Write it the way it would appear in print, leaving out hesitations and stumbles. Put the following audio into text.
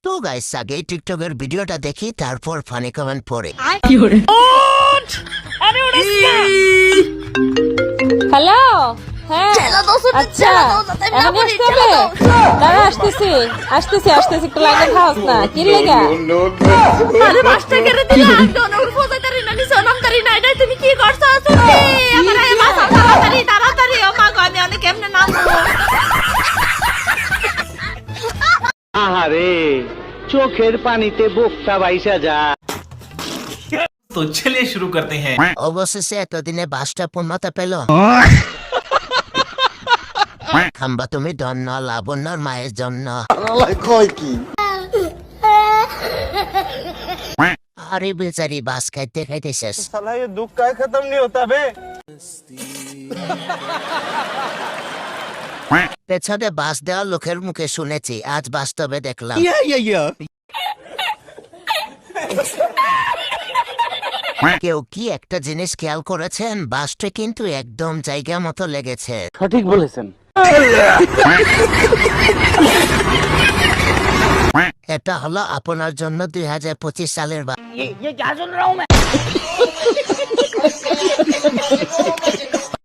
তো গাইস আগে টিকটকের ভিডিওটা দেখি তারপর ফানি কমেন্ট পড়ে। হ্যালো, হ্যাঁ আচ্ছা এখন আসতে হবে। দাঁড়া আসতেছি একটু লাইনে খাওয়াস না কি লেগা। আরে মাস্টার করে দিলা দনর ফোজাতারি না নিসনমতারি না এটা তুমি কি করছো তুমি আমার এই মাথা তাড়াতাড়ি ও মা গো আমি অনেক কেমনে নামবো। আহারে চোখের পানিতে বোকটা বাইসা যা। तो चलिए शुरू करते हैं। অবশেষে এতদিনে বাসটা পূর্ণতা পেল। খাম্বা তুমি ধন্য লাবণ্যর মায়ের জন্য। আরে বেচারি বাস খাইতে খাইতে শেষ। साला ये दुख का खत्म नहीं होता बे। পেছনে বাস দেওয়া লোকের মুখে শুনেছি, আজ বাস্তবে দেখলাম। কেউ কি একটা জিনিস খেয়াল করেছেন? বাসটা কিন্তু একদম জায়গা মতো লেগেছে। সঠিক বলেছেন। এটা হলো আপনার জন্য 2025 সালের